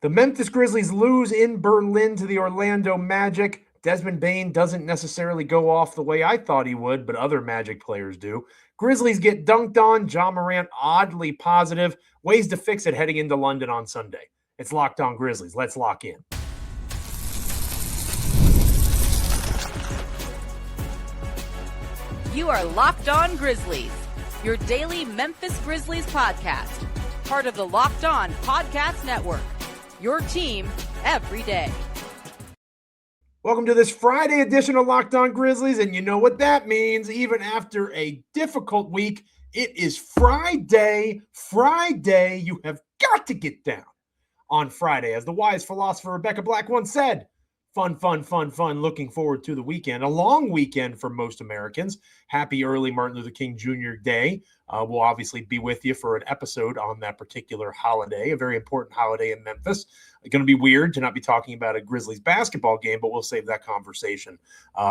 The Memphis Grizzlies lose in Berlin to the Orlando Magic. Desmond Bane doesn't necessarily go off the way I thought he would, but other Magic players do. Grizzlies get dunked on. Ja Morant oddly positive. Ways to fix it heading into London on Sunday. It's Locked On Grizzlies. Let's lock in. You are Locked On Grizzlies, your daily Memphis Grizzlies podcast. Part of the Locked On Podcast Network. Your team every day. Welcome to this Friday edition of Locked On Grizzlies, and you know what that means. Even after a difficult week, it is Friday. Friday, you have got to get down on Friday. As the wise philosopher Rebecca Black once said, fun, fun, fun, fun. Looking forward to the weekend. A long weekend for most Americans. Happy early Martin Luther King Jr. Day. We'll obviously be with you for an episode on that particular holiday, a very important holiday in Memphis. It's going to be weird to not be talking about a Grizzlies basketball game, but we'll save that conversation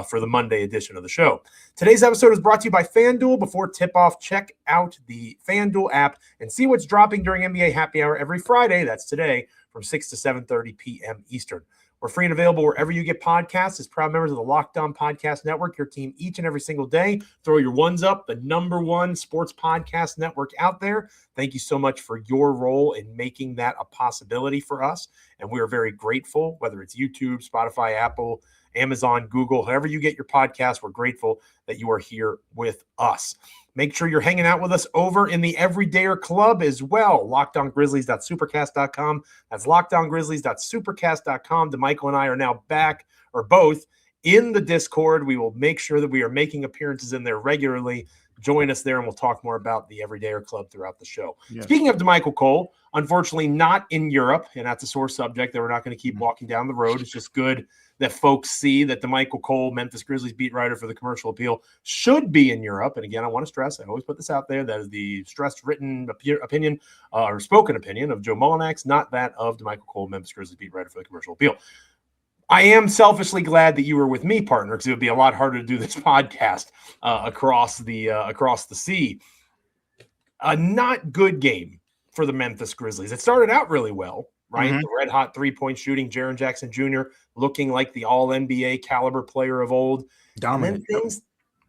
for the Monday edition of the show. Today's episode is brought to you by FanDuel. Before tip-off, check out the FanDuel app and see what's dropping during NBA Happy Hour every Friday. That's today from 6 to 7:30 p.m. Eastern. We're free and available wherever you get podcasts. As proud members of the Locked On Podcast Network, your team each and every single day. Throw your ones up, the #1 sports podcast network out there. Thank you so much for your role in making that a possibility for us. And we are very grateful, whether it's YouTube, Spotify, Apple, Amazon, Google, however you get your podcasts, we're grateful that you are here with us. Make sure you're hanging out with us over in the Everydayer Club as well. LockedOnGrizzlies.supercast.com. That's LockedOnGrizzlies.supercast.com. Damichael and I are now back, or both, in the Discord. We will make sure that we are making appearances in there regularly. Join us there, and we'll talk more about the Everydayer Club throughout the show. Yeah. Speaking of Damichael Cole, unfortunately not in Europe, and that's a sore subject that we're not going to keep walking down the road. It's just good that folks see that Damichael Cole, Memphis Grizzlies beat writer for the Commercial Appeal, should be in Europe. And again, I want to stress, I always put this out there, that is the stressed written opinion or spoken opinion of Joe Mullinax, not that of Damichael Cole, Memphis Grizzlies beat writer for the Commercial Appeal. I am selfishly glad that you were with me, partner, because it would be a lot harder to do this podcast across the sea. A not good game for the Memphis Grizzlies. It started out really well, right? The red-hot three-point shooting, Jaren Jackson Jr. looking like the all-NBA caliber player of old. Dominant. And then things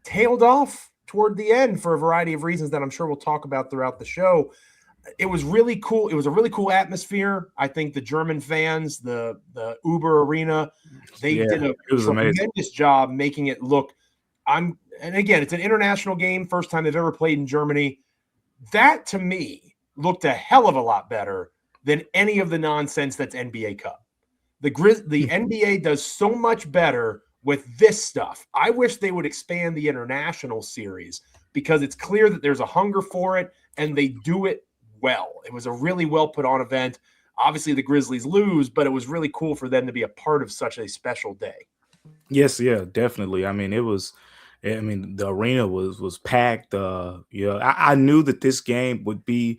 tailed off toward the end for a variety of reasons that I'm sure we'll talk about throughout the show. It was really cool. It was a really cool atmosphere. I think the German fans, the Uber Arena, they did a tremendous job making it look. And again, it's an international game, first time they've ever played in Germany. That to me looked a hell of a lot better than any of the nonsense that's NBA Cup. The NBA does so much better with this stuff. I wish they would expand the international series because it's clear that there's a hunger for it and they do it well. It was a really well put on event. Obviously the Grizzlies lose, but it was really cool for them to be a part of such a special day. Yes, yeah, definitely. I mean, the arena was packed. I knew that this game would be,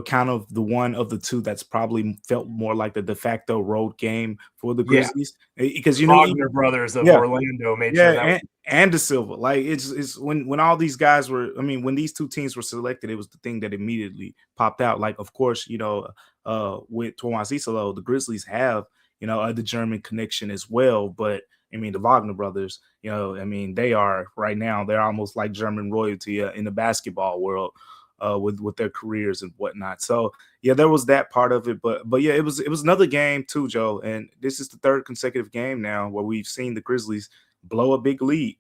kind of the one of the two that's probably felt more like the de facto road game for the Grizzlies. Because Wagner brothers of Orlando made sure that and De Silva. Like it's when all these guys were, when these two teams were selected, it was the thing that immediately popped out. Like, of course, with Tomas Isolo, the Grizzlies have, the German connection as well. But the Wagner brothers, they are right now, they're almost like German royalty in the basketball world. With their careers and whatnot. So yeah, there was that part of it, but yeah, it was another game too, Joe. And this is the third consecutive game now where we've seen the Grizzlies blow a big lead,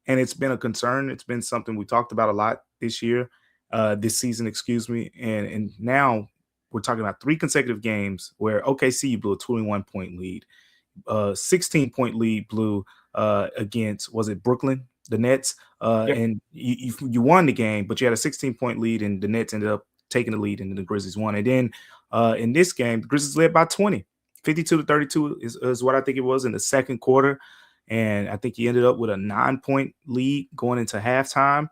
and it's been a concern. It's been something we talked about a lot this season, and now we're talking about 3 consecutive games where OKC blew a 21-point lead, 16-point lead blew against, was it Brooklyn? The Nets, and you won the game, but you had a 16-point lead, and the Nets ended up taking the lead, and the Grizzlies won. And then in this game, the Grizzlies led by 20, 52-32 is what I think it was in the second quarter, and I think he ended up with a 9-point lead going into halftime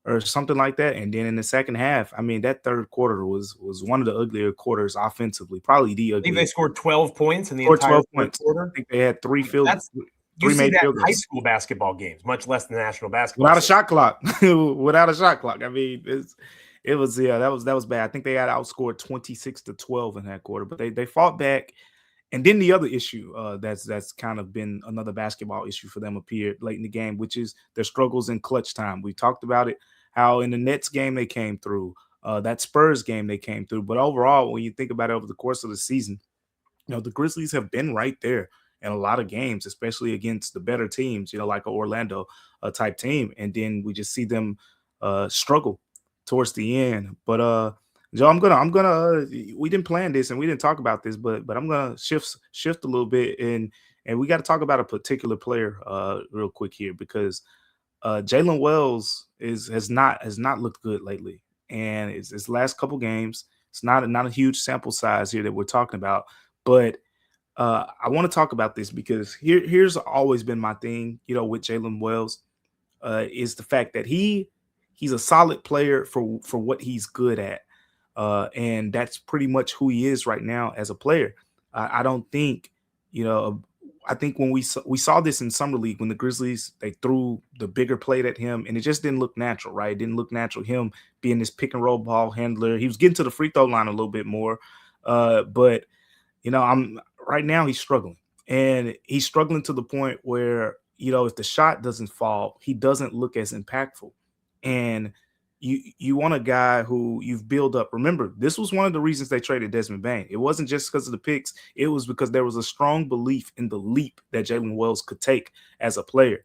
or something like that. And then in the second half, that third quarter was one of the uglier quarters offensively, probably the ugliest. I think they scored 12 points in the entire third quarter. I think they had 3 field. You see that in high school basketball games, much less the national basketball. Without a shot clock. Without a shot clock. That was bad. I think they got outscored 26-12 in that quarter, but they fought back. And then the other issue that's kind of been another basketball issue for them appeared late in the game, which is their struggles in clutch time. We talked about it, how in the Nets game they came through, that Spurs game they came through. But overall, when you think about it over the course of the season, the Grizzlies have been right there in a lot of games, especially against the better teams, like an Orlando type team. And then we just see them struggle towards the end. But Joe, I'm gonna. We didn't plan this and we didn't talk about this, but I'm gonna shift a little bit, and we got to talk about a particular player real quick here, because Jaylen Wells has not looked good lately, and it's his last couple games. It's not a huge sample size here that we're talking about, but I want to talk about this because here's always been my thing, with Jaylen Wells, is the fact that he's a solid player for what he's good at. And that's pretty much who he is right now as a player. I don't think, I think when we saw this in Summer League, when the Grizzlies, they threw the bigger plate at him and it just didn't look natural, right? It didn't look natural, him being this pick and roll ball handler. He was getting to the free throw line a little bit more. But right now he's struggling, and he's struggling to the point where, if the shot doesn't fall, he doesn't look as impactful. And you want a guy who you've built up. Remember, this was one of the reasons they traded Desmond Bane. It wasn't just because of the picks. It was because there was a strong belief in the leap that Jaylen Wells could take as a player.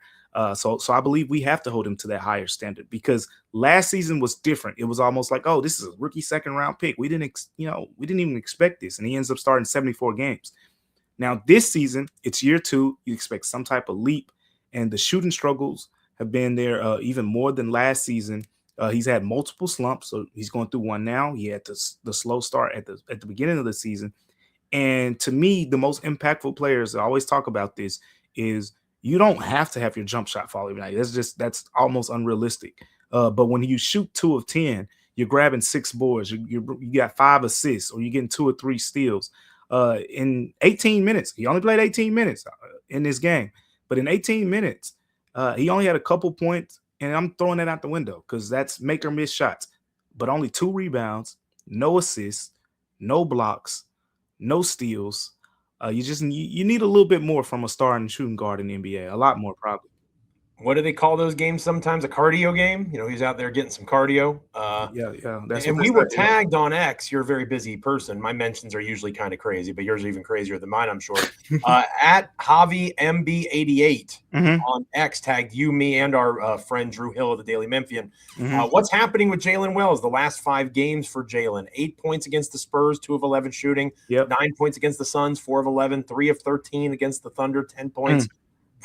So I believe we have to hold him to that higher standard, because last season was different. It was almost like, oh, this is a rookie second-round pick. We didn't even expect this, and he ends up starting 74 games. Now this season, it's year 2. You expect some type of leap, and the shooting struggles have been there even more than last season. He's had multiple slumps, so he's going through one now. He had the slow start at the beginning of the season. And to me, the most impactful players, I always talk about this, is you don't have to have your jump shot fall every night. That's almost unrealistic. But when you shoot 2 of 10, you're grabbing 6 boards, you got 5 assists, or you're getting 2 or 3 steals. In 18 minutes, he only played 18 minutes in this game, but in 18 minutes, he only had a couple points. And I'm throwing that out the window because that's make or miss shots, but only 2 rebounds, no assists, no blocks, no steals. You need a little bit more from a starting shooting guard in the NBA, a lot more probably. What do they call those games sometimes? A cardio game? He's out there getting some cardio. Yeah. And we were tagged on X. You're a very busy person. My mentions are usually kind of crazy, but yours are even crazier than mine, I'm sure. At Javi MB88 on X tagged you, me, and our friend Drew Hill of the Daily Memphian. What's happening with Jaylen Wells? The last 5 games for Jaylen: 8 points against the Spurs, 2 of 11 shooting, 9 points against the Suns, 4 of 11, 3 of 13 against the Thunder, 10 points.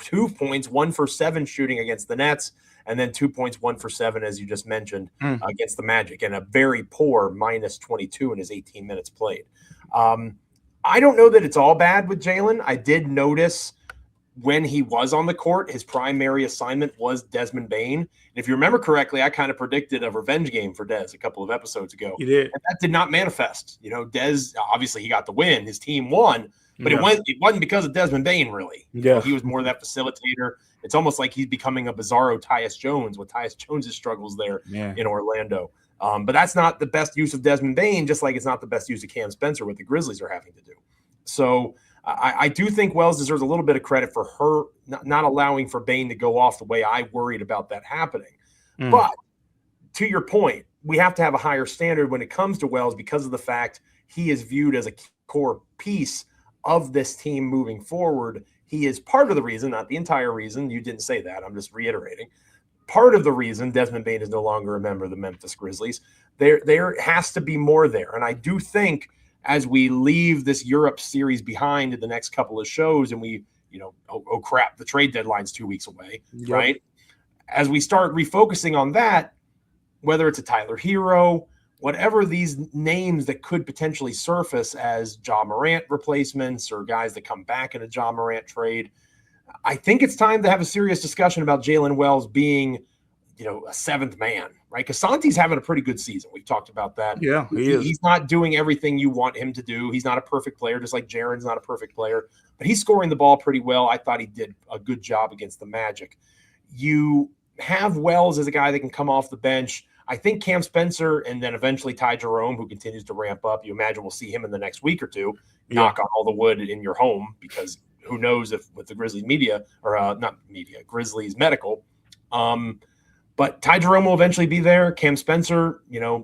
2 points, 1 for 7 shooting against the Nets, and then 2 points, 1 for 7, as you just mentioned, against the Magic, and a very poor minus 22 in his 18 minutes played. I don't know that it's all bad with Jaylen. I did notice when he was on the court, his primary assignment was Desmond Bane. And if you remember correctly, I kind of predicted a revenge game for Dez a couple of episodes ago. You did. And that did not manifest. Dez, obviously he got the win. His team won. But it wasn't because of Desmond Bane, really. Yeah. He was more that facilitator. It's almost like he's becoming a bizarro Tyus Jones with Tyus Jones' struggles there in Orlando. But that's not the best use of Desmond Bane, just like it's not the best use of Cam Spencer, what the Grizzlies are having to do. So I do think Wells deserves a little bit of credit for her not allowing for Bane to go off the way I worried about that happening. But to your point, we have to have a higher standard when it comes to Wells because of the fact he is viewed as a core piece of this team moving forward. He is part of the reason, not the entire reason. You didn't say that. I'm just reiterating. Part of the reason Desmond Bane is no longer a member of the Memphis Grizzlies. There has to be more there. And I do think as we leave this Europe series behind in the next couple of shows and we, oh crap, the trade deadline's 2 weeks away, right? As we start refocusing on that, whether it's a Tyler Hero, whatever these names that could potentially surface as Ja Morant replacements or guys that come back in a Ja Morant trade, I think it's time to have a serious discussion about Jaylen Wells being, a 7th man, right? Because Santi's having a pretty good season. We've talked about that. Yeah, he is. He's not doing everything you want him to do. He's not a perfect player, just like Jaren's not a perfect player, but he's scoring the ball pretty well. I thought he did a good job against the Magic. You have Wells as a guy that can come off the bench. I think Cam Spencer and then eventually Ty Jerome, who continues to ramp up. You imagine we'll see him in the next week or two. Knock on all the wood in your home, because who knows if with the Grizzlies media or not media, Grizzlies medical. But Ty Jerome will eventually be there. Cam Spencer,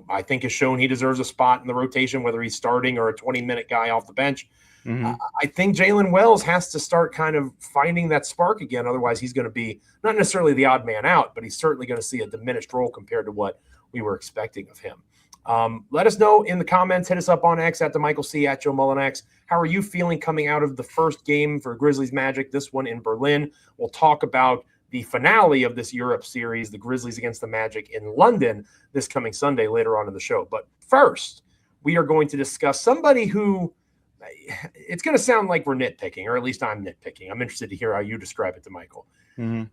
I think has shown he deserves a spot in the rotation, whether he's starting or a 20-minute guy off the bench. Mm-hmm. I think Jaylen Wells has to start kind of finding that spark again. Otherwise, he's going to be not necessarily the odd man out, but he's certainly going to see a diminished role compared to what we were expecting of him. Let us know in the comments. Hit us up on X at Damichael C, at Joe Mullinax. How are you feeling coming out of the first game for Grizzlies-Magic, this one in Berlin? We'll talk about the finale of this Europe series, the Grizzlies against the Magic in London, this coming Sunday later on in the show. But first, we are going to discuss somebody who it's going to sound like we're nitpicking, or at least I'm nitpicking. I'm interested to hear how you describe it, Damichael. Mm-hmm.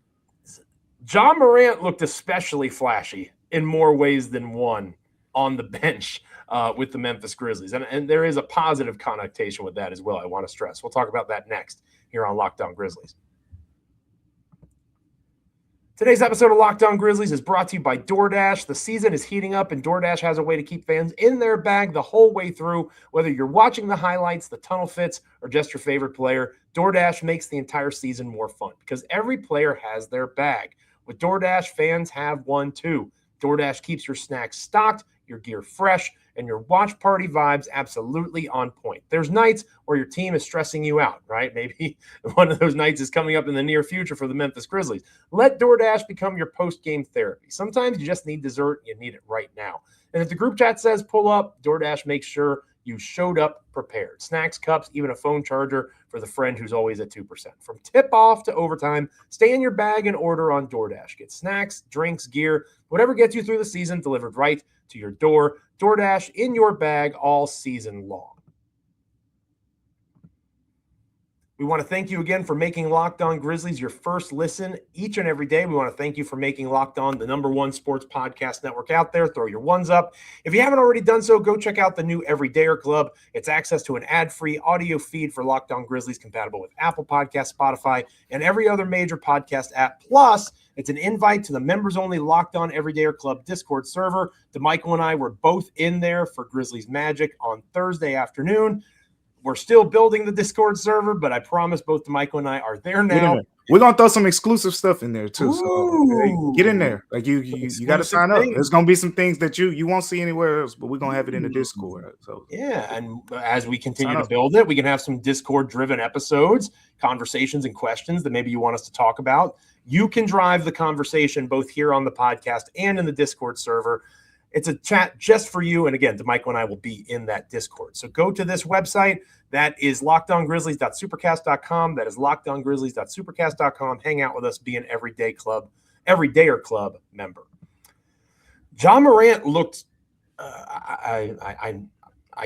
Ja Morant looked especially flashy in more ways than one on the bench with the Memphis Grizzlies. And there is a positive connotation with that as well, I want to stress. We'll talk about that next here on Locked On Grizzlies. Today's episode of Locked On Grizzlies is brought to you by DoorDash. The season is heating up, and DoorDash has a way to keep fans in their bag the whole way through. Whether you're watching the highlights, the tunnel fits, or just your favorite player, DoorDash makes the entire season more fun because every player has their bag. With DoorDash, fans have one too. DoorDash keeps your snacks stocked, your gear fresh, and your watch party vibes absolutely on point. There's nights where your team is stressing you out, right? Maybe one of those nights is coming up in the near future for the Memphis Grizzlies. Let DoorDash become your post-game therapy. Sometimes you just need dessert. You need it right now. And if the group chat says pull up, DoorDash makes sure you showed up prepared. Snacks, cups, even a phone charger for the friend who's always at 2%. From tip-off to overtime, stay in your bag and order on DoorDash. Get snacks, drinks, gear, whatever gets you through the season delivered right to your door. DoorDash in your bag all season long. We want to thank you again for making Locked On Grizzlies your first listen each and every day. We want to thank you for making Locked On the #1 sports podcast network out there. Throw your ones up. If you haven't already done so, go check out the new Everydayer Club. It's access to an ad-free audio feed for Locked On Grizzlies compatible with Apple Podcasts, Spotify, and every other major podcast app. Plus, it's an invite to the members-only Locked On Everydayer Club Discord server. Damichael and I were both in there for Grizzlies-Magic on Thursday afternoon. We're still building the Discord server, but I promise both Damichael and I are there now. We're gonna throw some exclusive stuff in there too. So get in there. Like you got to sign up. There's gonna be some things that you won't see anywhere else, but we're gonna have it in the Discord. So yeah, and as we continue to build it, we can have some Discord-driven episodes, conversations, and questions that maybe you want us to talk about. You can drive the conversation both here on the podcast and in the Discord server. It's a chat just for you. And again, Damichael and I will be in that Discord. So go to this website. That is lockedongrizzlies.supercast.com. That is lockedongrizzlies.supercast.com. Hang out with us. Be an Everydayer Club member. Ja Morant looked, I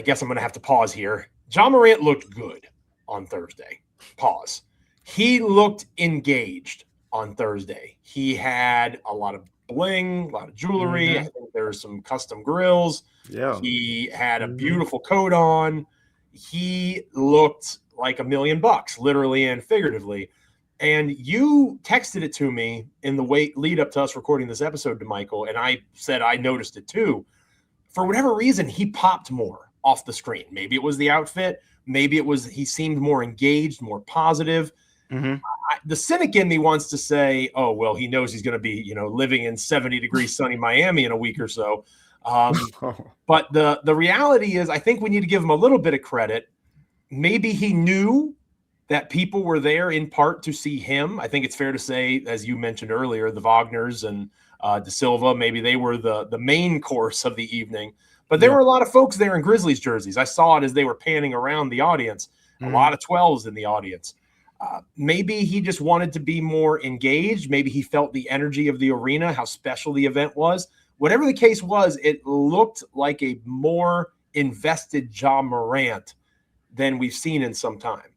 guess I'm going to have to pause here. Ja Morant looked good on Thursday. Pause. He looked engaged on Thursday. He had a lot of bling, a lot of jewelry. Mm-hmm. I think there's some custom grills. Yeah. He had a beautiful coat on. He looked like $1 million, literally and figuratively. And you texted it to me in the lead up to us recording this episode, Damichael, and I said I noticed it too. For whatever reason, he popped more off the screen. Maybe it was the outfit. Maybe it was he seemed more engaged, more positive. Mm-hmm. The cynic in me wants to say, oh, well, he knows he's going to be, living in 70-degree sunny Miami in a week or so. But the reality is I think we need to give him a little bit of credit. Maybe he knew that people were there in part to see him. I think it's fair to say, as you mentioned earlier, the Wagners and De Silva, maybe they were the main course of the evening. But there were a lot of folks there in Grizzlies jerseys. I saw it as they were panning around the audience. Mm-hmm. A lot of 12s in the audience. Maybe he just wanted to be more engaged. Maybe he felt the energy of the arena, how special the event was. Whatever the case was, it looked like a more invested Ja Morant than we've seen in some time.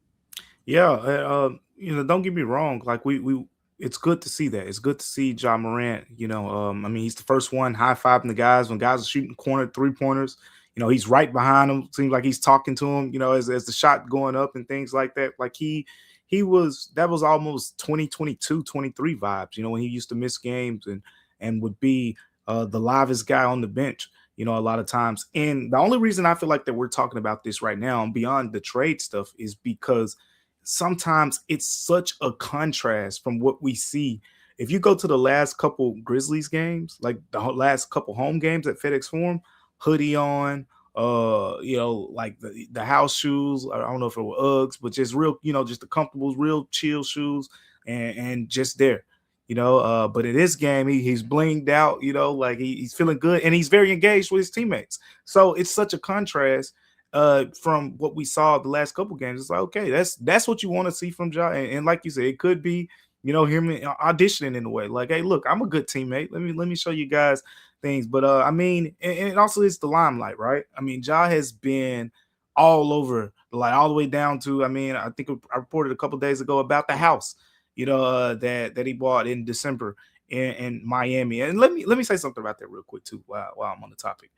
Yeah, don't get me wrong. Like we it's good to see that. It's good to see Ja Morant. He's the first one high-fiving the guys when guys are shooting corner three-pointers. He's right behind them. Seems like he's talking to him. As the shot going up and things like that. Like that was almost 2022, 23 vibes. When he used to miss games and would be the livest guy on the bench, a lot of times. And the only reason I feel like that we're talking about this right now beyond the trade stuff is because sometimes it's such a contrast from what we see. If you go to the last couple Grizzlies games, like the last couple home games at FedEx Forum, hoodie on, like the house shoes. I don't know if it were Uggs, but just real, just the comfortables, real chill shoes, and just there. But in this game, he's blinged out, like he's feeling good, and he's very engaged with his teammates. So it's such a contrast from what we saw the last couple games. It's like, okay, that's what you want to see from Ja. And like you said, it could be, him auditioning in a way. Like, hey, look, I'm a good teammate. Let me show you guys things. But and also it's the limelight, right? I mean, Ja has been all over, like all the way down to, I think I reported a couple days ago about the house, that he bought in December in Miami. And let me say something about that real quick too, while I'm on the topic,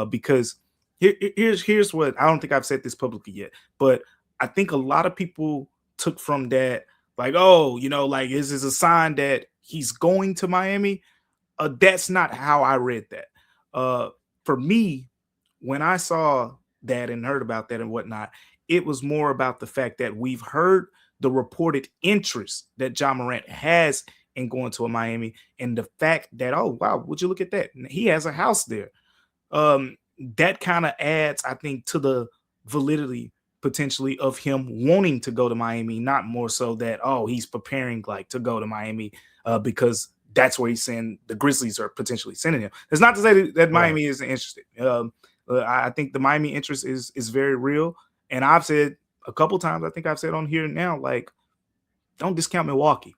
because here's what I don't think I've said this publicly yet, but I think a lot of people took from that, like, oh, like, is this a sign that he's going to Miami? That's not how I read that. For me, when I saw that and heard about that and whatnot, it was more about the fact that we've heard the reported interest that Ja Morant has in going to a Miami, and the fact that, oh, wow, would you look at that? He has a house there. That kind of adds, I think, to the validity potentially of him wanting to go to Miami, not more so that, oh, he's preparing like to go to Miami because that's where he's saying the Grizzlies are potentially sending him. It's not to say that Miami isn't interested. I think the Miami interest is very real. And I've said a couple times, I think I've said on here now, like, don't discount Milwaukee.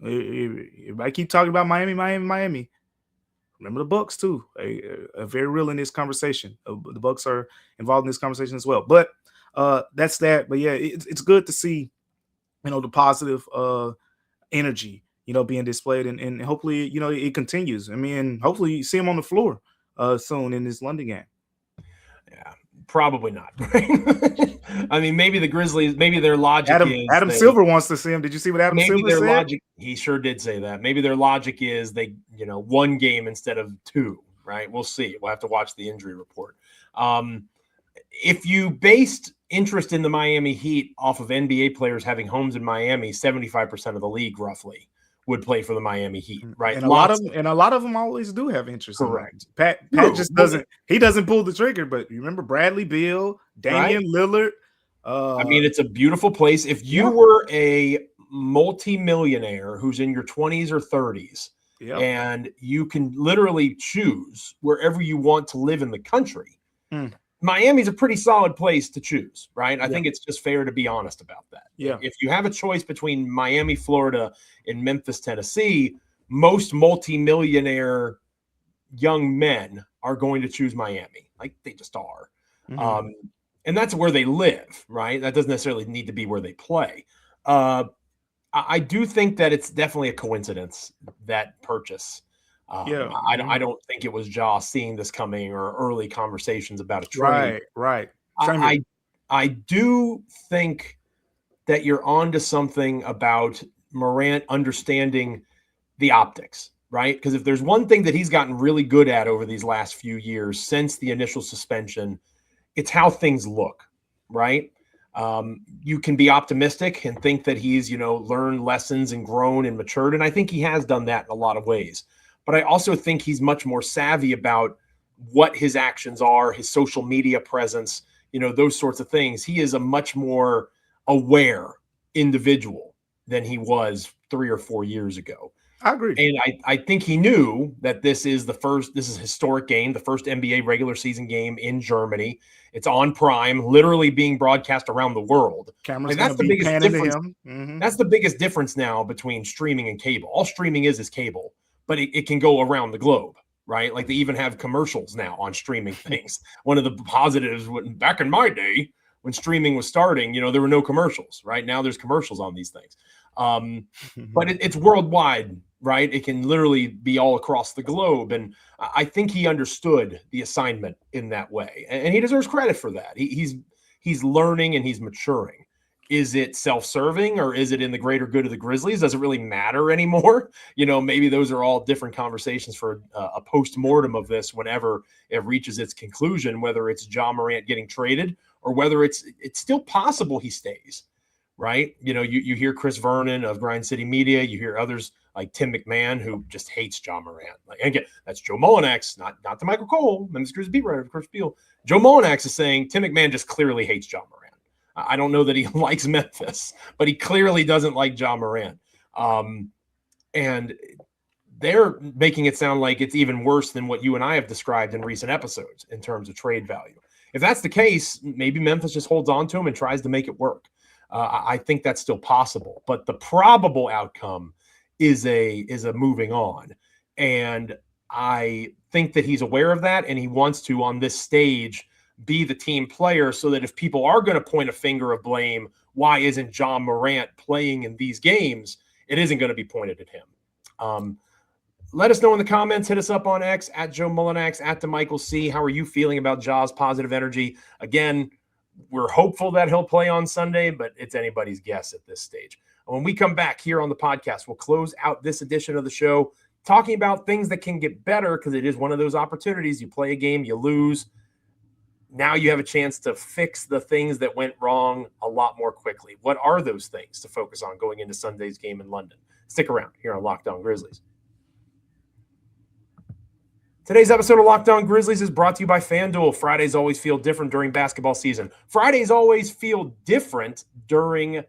If I keep talking about Miami, remember the Bucks too. A very real in this conversation. The Bucks are involved in this conversation as well. But that's that. But yeah, it's good to see, the positive energy, being displayed, and hopefully, it continues. I mean, hopefully you see him on the floor soon in this London game. Yeah, probably not. I mean, maybe the Grizzlies, maybe their logic is Adam Silver wants to see him. Did you see what Adam Silver said? Logic, he sure did say that. Maybe their logic is they, one game instead of two, right? We'll see. We'll have to watch the injury report. If you based interest in the Miami Heat off of NBA players having homes in Miami, 75% of the league roughly would play for the Miami Heat, right? And a lot of them always do have interest. Correct. Pat just doesn't pull the trigger. But you remember Bradley Beal, Damian Lillard. I mean, it's a beautiful place. If you were a multimillionaire who's in your 20s or 30s, and you can literally choose wherever you want to live in the country, Miami's a pretty solid place to choose, right? I think it's just fair to be honest about that. Yeah. If you have a choice between Miami, Florida, and Memphis, Tennessee, most multimillionaire young men are going to choose Miami. Like, they just are. Mm-hmm. And that's where they live, right? That doesn't necessarily need to be where they play. I do think that it's definitely a coincidence, that purchase. I don't think it was Ja seeing this coming or early conversations about a trade. Right. I do think that you're onto something about Morant understanding the optics, right? Because if there's one thing that he's gotten really good at over these last few years since the initial suspension, it's how things look, right? You can be optimistic and think that he's, learned lessons and grown and matured. And I think he has done that in a lot of ways. But I also think he's much more savvy about what his actions are, his social media presence, those sorts of things. He is a much more aware individual than he was 3 or 4 years ago. I agree. And I think he knew that this is a historic game, the first NBA regular season game in Germany. It's on Prime, literally being broadcast around the world. Cameras that's the biggest difference. Mm-hmm. That's the biggest difference now between streaming and cable. All streaming is cable, but it can go around the globe, right? Like, they even have commercials now on streaming things. One of the positives, back in my day, when streaming was starting, there were no commercials, right? Now there's commercials on these things. But it's worldwide, right? It can literally be all across the globe. And I think he understood the assignment in that way. And he deserves credit for that. He's learning and he's maturing. Is it self-serving, or is it in the greater good of the Grizzlies? Does it really matter anymore? Maybe those are all different conversations for a post-mortem of this whenever it reaches its conclusion, whether it's Ja Morant getting traded or whether it's still possible he stays, right? You hear Chris Vernon of Grind City Media, you hear others like Tim McMahon, who just hates Ja Morant. Like, again, that's Joe Mullinax, not Damichael Cole, Memphis Grizzlies beat writer, of course, Beal. Joe Mullinax is saying Tim McMahon just clearly hates Ja Morant. I don't know that he likes Memphis, but he clearly doesn't like Ja Morant. And they're making it sound like it's even worse than what you and I have described in recent episodes in terms of trade value. If that's the case, maybe Memphis just holds on to him and tries to make it work. I think that's still possible, but the probable outcome is a moving on. And I think that he's aware of that, and he wants to, on this stage, be the team player, so that if people are going to point a finger of blame, why isn't Ja Morant playing in these games, it isn't going to be pointed at him. Let us know in the comments. Hit us up on X at Joe Mullinax, at Damichael C. How are you feeling about Ja's positive energy? Again, we're hopeful that he'll play on Sunday, but it's anybody's guess at this stage. When we come back here on the podcast, we'll close out this edition of the show talking about things that can get better, because it is one of those opportunities. You play a game, you lose. Now you have a chance to fix the things that went wrong a lot more quickly. What are those things to focus on going into Sunday's game in London? Stick around here on Locked On Grizzlies. Today's episode of Locked On Grizzlies is brought to you by FanDuel. Fridays always feel different during basketball season. Fridays always feel different during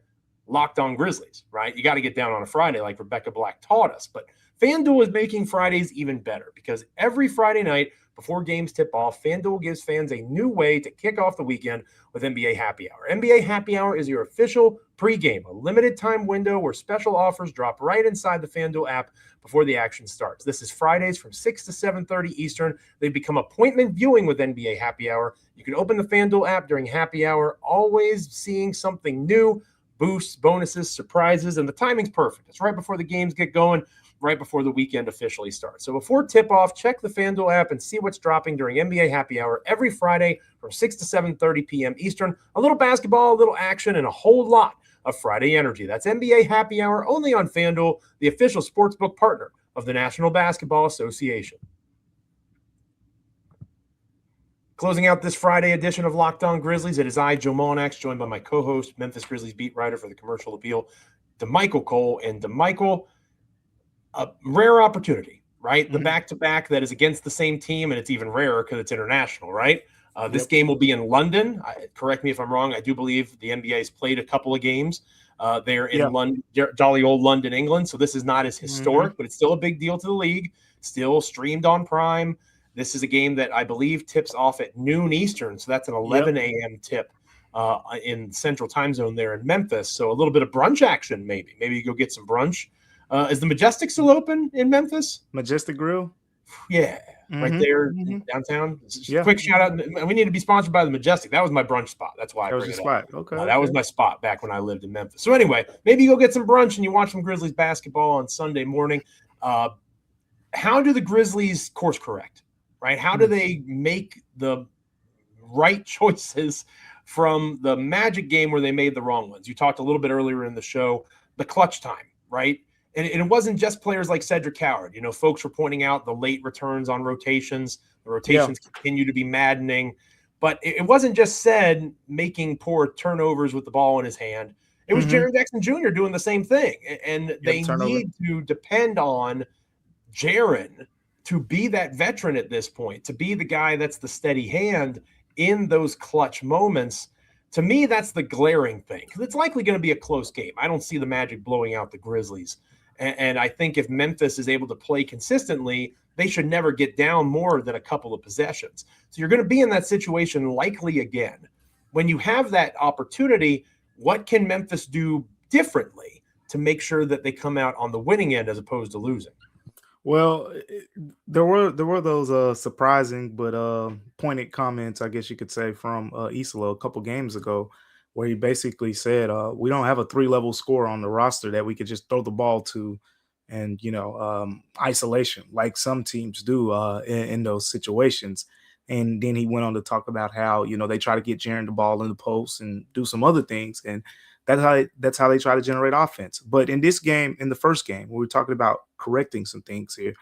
Locked On Grizzlies, right? You got to get down on a Friday like Rebecca Black taught us. But FanDuel is making Fridays even better, because every Friday night before games tip off, FanDuel gives fans a new way to kick off the weekend with NBA Happy Hour. NBA Happy Hour is your official pregame, a limited time window where special offers drop right inside the FanDuel app before the action starts. This is Fridays from 6 to 7:30 Eastern. They become appointment viewing with NBA Happy Hour. You can open the FanDuel app during Happy Hour, always seeing something new, boosts, bonuses, surprises, and the timing's perfect. It's right before the games get going, right before the weekend officially starts. So before tip-off, check the FanDuel app and see what's dropping during NBA Happy Hour every Friday from 6 to 7:30 p.m. Eastern. A little basketball, a little action, and a whole lot of Friday energy. That's NBA Happy Hour only on FanDuel, the official sportsbook partner of the National Basketball Association. Closing out this Friday edition of Locked On Grizzlies, it is I, Joe Mullinax, joined by my co-host, Memphis Grizzlies beat writer for the Commercial Appeal, Damichael Cole. And Damichael, a rare opportunity, right? The back-to-back that is against the same team, and it's even rarer because it's international, right? This game will be in London. Correct me if I'm wrong. I do believe the NBA has played a couple of games there in London, jolly old London, England. So this is not as historic, but it's still a big deal to the league. Still streamed on Prime. This is a game that I believe tips off at noon Eastern. So that's an 11 a.m. tip in Central Time Zone there in Memphis. So a little bit of brunch action, maybe. Maybe you go get some brunch. Is the Majestic still open in Memphis? Majestic Grill? Yeah, right there downtown. Quick shout out. We need to be sponsored by the Majestic. That was my brunch spot. That's why I bring it up. Okay. That was my spot back when I lived in Memphis. So anyway, maybe you go get some brunch and you watch some Grizzlies basketball on Sunday morning. How do the Grizzlies course correct, right? How do they make the right choices from the Magic game where they made the wrong ones? You talked a little bit earlier in the show, the clutch time, right? And it wasn't just players like Cedric Howard. You know, folks were pointing out the late returns on rotations. The rotations continue to be maddening. But it wasn't just said making poor turnovers with the ball in his hand. It was Jaren Jackson Jr. doing the same thing. And they need to depend on Jaren to be that veteran at this point, to be the guy that's the steady hand in those clutch moments. To me, that's the glaring thing, because it's likely going to be a close game. I don't see the Magic blowing out the Grizzlies. And I think if Memphis is able to play consistently, they should never get down more than a couple of possessions. So you're going to be in that situation likely again. When you have that opportunity, what can Memphis do differently to make sure that they come out on the winning end as opposed to losing? Well, there were those surprising but pointed comments, I guess you could say, from Isolo a couple games ago, where he basically said, we don't have a 3-level scorer on the roster that we could just throw the ball to and, isolation like some teams do in those situations. And then he went on to talk about how, they try to get Jaren the ball in the post and do some other things. And that's how they try to generate offense. But in this game, in the first game, we were talking about correcting some things here.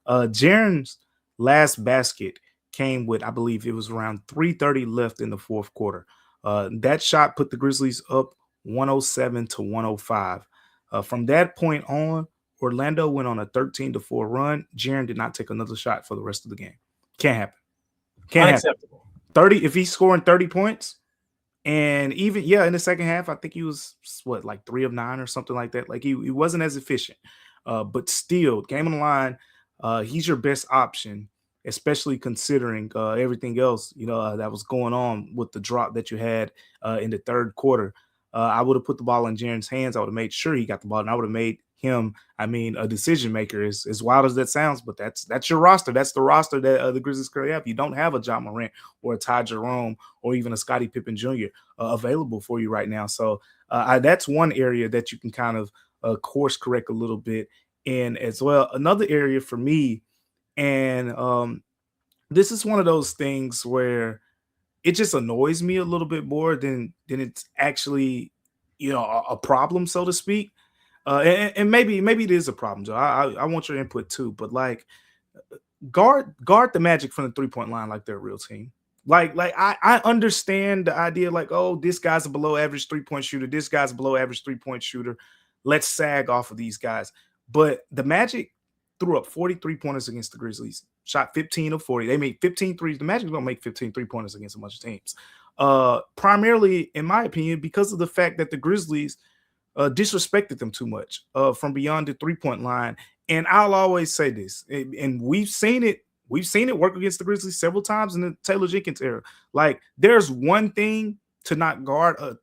Jaren's last basket came with, I believe it was around 3:30 left in the fourth quarter. That shot put the Grizzlies up 107-105. From that point on, Orlando went on a 13-4 run. Jaren did not take another shot for the rest of the game. Can't happen. Unacceptable. 30, if he's scoring 30 points, and even, in the second half, I think he was, like 3 of 9 or something like that. Like, he wasn't as efficient. But still, game on the line, he's your best option, especially considering everything else, that was going on with the drop that you had in the third quarter. I would have put the ball in Jaren's hands. I would have made sure he got the ball, and I would have made him, a decision maker. As wild as that sounds, but that's your roster. That's the roster that the Grizzlies currently have. You don't have a Ja Morant or a Ty Jerome or even a Scottie Pippen Jr. Available for you right now. So that's one area that you can kind of course correct a little bit in as well. Another area for me, and this is one of those things where it just annoys me a little bit more than it's actually, a problem, so to speak. And maybe it is a problem, Joe. I want your input too, but like guard the Magic from the 3-point line like they're a real team. Like I understand the idea, like, oh, this guy's a below average 3-point shooter, this guy's a below average 3-point shooter. Let's sag off of these guys. But the Magic threw up 43 pointers against the Grizzlies, shot 15 of 40. They made 15 threes. The Magic don't make 15 3-pointers against a bunch of teams. Primarily, in my opinion, because of the fact that the Grizzlies disrespected them too much from beyond the 3-point line. And I'll always say this, and we've seen it work against the Grizzlies several times in the Taylor Jenkins era. Like, there's one thing to not guard a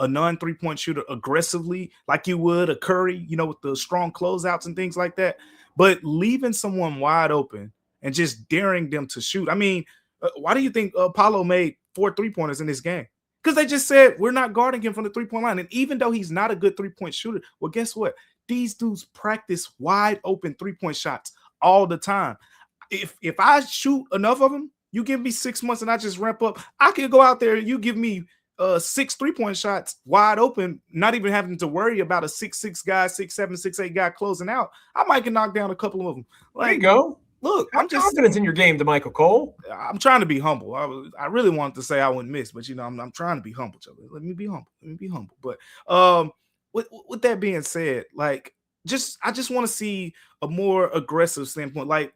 non-3-point shooter aggressively like you would a Curry, with the strong closeouts and things like that. But leaving someone wide open and just daring them to shoot. I mean, why do you think Apollo made 4 3-pointers in this game? Because they just said, we're not guarding him from the 3-point line. And even though he's not a good 3-point shooter, well, guess what? These dudes practice wide open 3-point shots all the time. If I shoot enough of them, you give me 6 months and I just ramp up, I can go out there, you give me 6 3-point shots wide open, not even having to worry about a 6'6" guy, 6'7", 6'8" guy closing out. I might can knock down a couple of them. There you go. Look, I'm just confidence in your game, Damichael Cole. I'm trying to be humble. I really wanted to say I wouldn't miss, but I'm trying to be humble. Let me be humble. But with that being said, like, I just want to see a more aggressive standpoint. Like,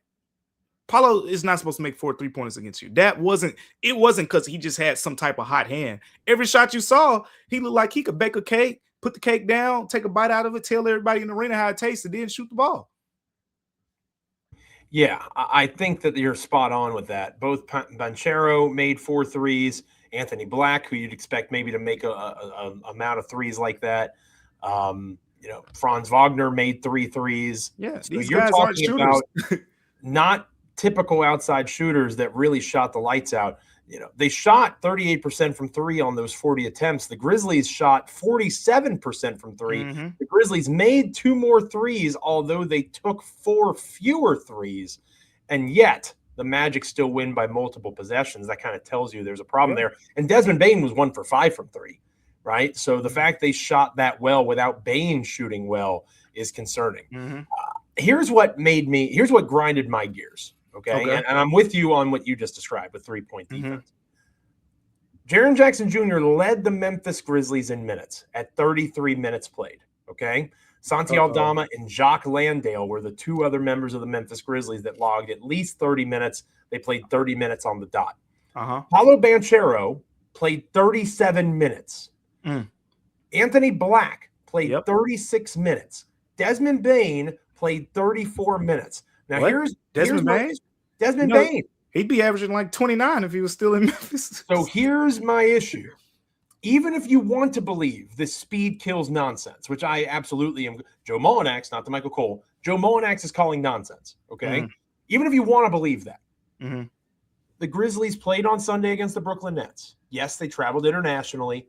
Paulo is not supposed to make 4 3-pointers against you. It wasn't because he just had some type of hot hand. Every shot you saw, he looked like he could bake a cake, put the cake down, take a bite out of it, tell everybody in the arena how it tastes, and then shoot the ball. Yeah, I think that you're spot on with that. Both Banchero made 4 threes. Anthony Black, who you'd expect maybe to make a amount of threes like that. Franz Wagner made 3 threes. Yeah, so you're talking about not typical outside shooters that really shot the lights out. They shot 38% from 3 on those 40 attempts. The Grizzlies shot 47% from 3. Mm-hmm. The Grizzlies made 2 more threes, although they took 4 fewer threes. And yet the Magic still win by multiple possessions. That kind of tells you there's a problem there. And Desmond Bane was 1 for 5 from 3, right? So the fact they shot that well without Bane shooting well is concerning. Mm-hmm. Here's what grinded my gears. Okay. And I'm with you on what you just described with 3-point defense. Mm-hmm. Jaren Jackson Jr. led the Memphis Grizzlies in minutes at 33 minutes played. Okay. Santi Aldama and Jacques Landale were the 2 other members of the Memphis Grizzlies that logged at least 30 minutes. They played 30 minutes on the dot. Paulo Banchero played 37 minutes. Anthony Black played 36 minutes. Desmond Bane played 34 minutes. Now, here's Desmond Bane? Desmond Bane. He'd be averaging like 29 if he was still in Memphis. So here's my issue. Even if you want to believe this speed kills nonsense, which I absolutely am. Joe Mullinax, not Damichael Cole. Joe Mullinax is calling nonsense, okay? Even if you want to believe that. The Grizzlies played on Sunday against the Brooklyn Nets. Yes, they traveled internationally.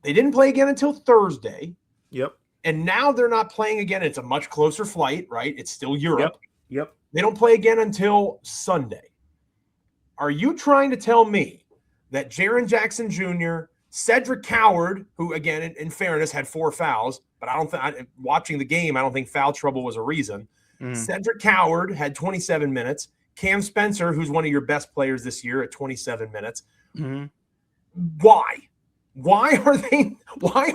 They didn't play again until Thursday. Yep. And now they're not playing again. It's a much closer flight, right? It's still Europe. Yep. They don't play again until Sunday. Are you trying to tell me that Jaren Jackson Jr., Cedric Coward, who, again, in fairness, had 4 fouls, but I don't think watching the game, I don't think foul trouble was a reason. Cedric Coward had 27 minutes. Cam Spencer, who's one of your best players this year, at 27 minutes. Why? Why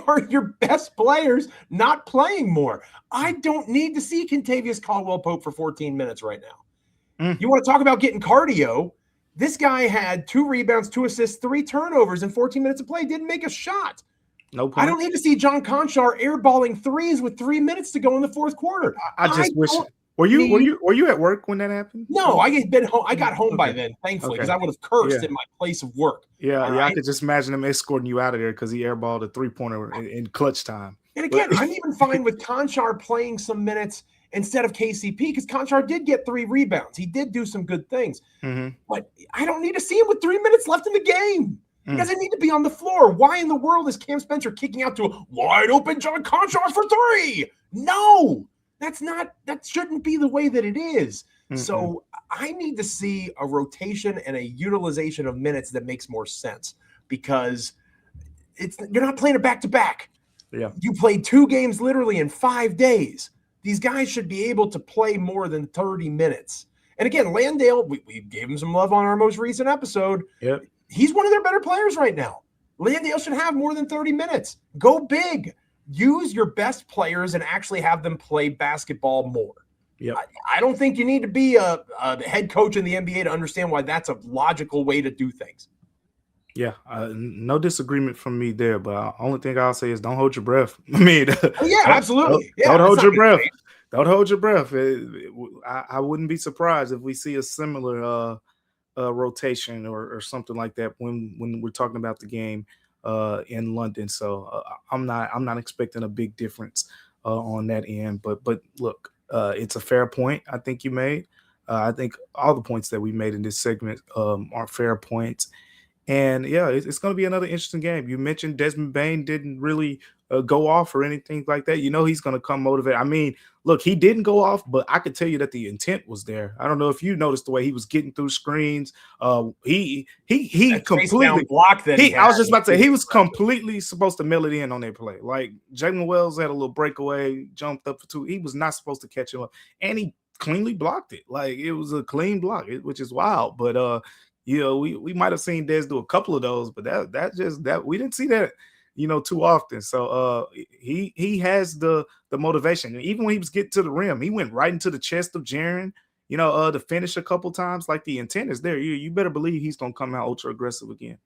are your best players not playing more? I don't need to see Kentavious Caldwell-Pope for 14 minutes right now. You want to talk about getting cardio? This guy had 2 rebounds, 2 assists, 3 turnovers in 14 minutes of play. Didn't make a shot. No point. I don't need to see John Conchar airballing threes with 3 minutes to go in the fourth quarter. I just wish. Were you at work when that happened? No, I got home by then, thankfully, because I would have cursed in my place of work. I could just imagine him escorting you out of there because he airballed a 3-pointer in clutch time. And again, I'm even fine with Conchar playing some minutes instead of KCP, because Conchar did get 3 rebounds. He did do some good things. But I don't need to see him with 3 minutes left in the game. He doesn't need to be on the floor. Why in the world is Cam Spencer kicking out to a wide open John Conchar for 3? No, that shouldn't be the way that it is. So I need to see a rotation and a utilization of minutes that makes more sense, because you're not playing a back-to-back. You played 2 games literally in 5 days. These guys should be able to play more than 30 minutes. And again, Landale, we gave him some love on our most recent episode. He's one of their better players right now. Landale should have more than 30 minutes. Go big. Use your best players and actually have them play basketball more. I don't think you need to be a head coach in the NBA to understand why that's a logical way to do things. No disagreement from me there, but the only thing I'll say is don't hold your breath. I mean, absolutely. Don't hold your breath. Don't hold your breath. I wouldn't be surprised if we see a similar rotation or something like that when we're talking about the game in London. So I'm not expecting a big difference on that end. But look, it's a fair point I think you made. I think all the points that we made in this segment are fair points. And it's going to be another interesting game. You mentioned Desmond Bane didn't really go off or anything like that. You know he's going to come motivated. I mean, look, he didn't go off, but I could tell you that the intent was there. I don't know if you noticed the way he was getting through screens. He completely blocked that. I was just about to say he was completely supposed to mail it in on their play. Like Jaylen Wells had a little breakaway, jumped up for 2. He was not supposed to catch him up, and he cleanly blocked it. Like it was a clean block, which is wild. But we might have seen Des do a couple of those, but that we didn't see that, too often. So he has the motivation. And even when he was getting to the rim, he went right into the chest of Jaren, to finish a couple times. Like the intent is there. You better believe he's gonna come out ultra aggressive again.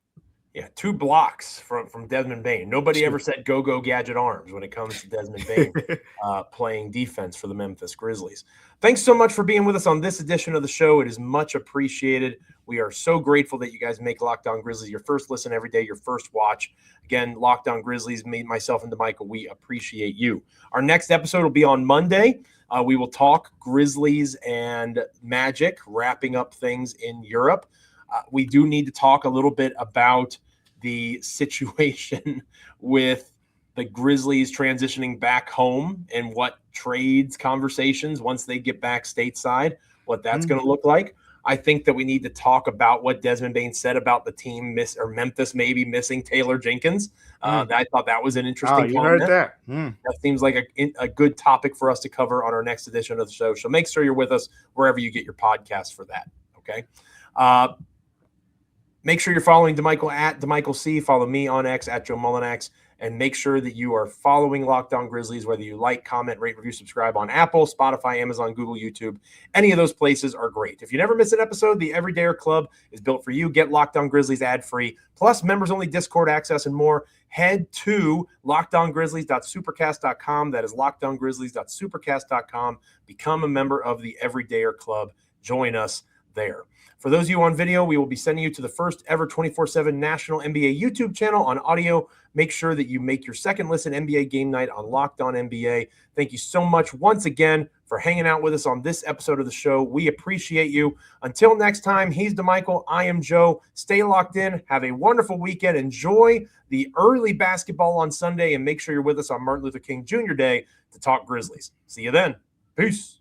2 blocks from Desmond Bane. Nobody ever said go gadget arms when it comes to Desmond Bane playing defense for the Memphis Grizzlies. Thanks so much for being with us on this edition of the show. It is much appreciated. We are so grateful that you guys make Locked On Grizzlies your first listen every day, your first watch. Again, Locked On Grizzlies, myself and Damichael, we appreciate you. Our next episode will be on Monday. We will talk Grizzlies and Magic, wrapping up things in Europe. We do need to talk a little bit about the situation with the Grizzlies transitioning back home and what trades conversations once they get back stateside, what that's going to look like. I think that we need to talk about what Desmond Bane said about the team Memphis maybe missing Taylor Jenkins. I thought that was an interesting comment. Heard that. That seems like a good topic for us to cover on our next edition of the show. So make sure you're with us wherever you get your podcast for that. Okay. Make sure you're following Damichael at Damichael C. Follow me on X at Joe Mullinax. And make sure that you are following Locked On Grizzlies, whether you like, comment, rate, review, subscribe on Apple, Spotify, Amazon, Google, YouTube. Any of those places are great. If you never miss an episode, the Everydayer Club is built for you. Get Locked On Grizzlies ad-free, plus members-only Discord access and more. Head to lockedongrizzlies.supercast.com. That is lockedongrizzlies.supercast.com. Become a member of the Everydayer Club. Join us there. For those of you on video, we will be sending you to the first ever 24/7 national NBA YouTube channel. On audio, make sure that you make your second listen NBA game night on Locked On NBA. Thank you so much once again for hanging out with us on this episode of the show. We appreciate you. Until next time, he's Damichael. I am Joe. Stay locked in. Have a wonderful weekend. Enjoy the early basketball on Sunday, and make sure you're with us on Martin Luther King Jr. Day to talk Grizzlies. See you then. Peace.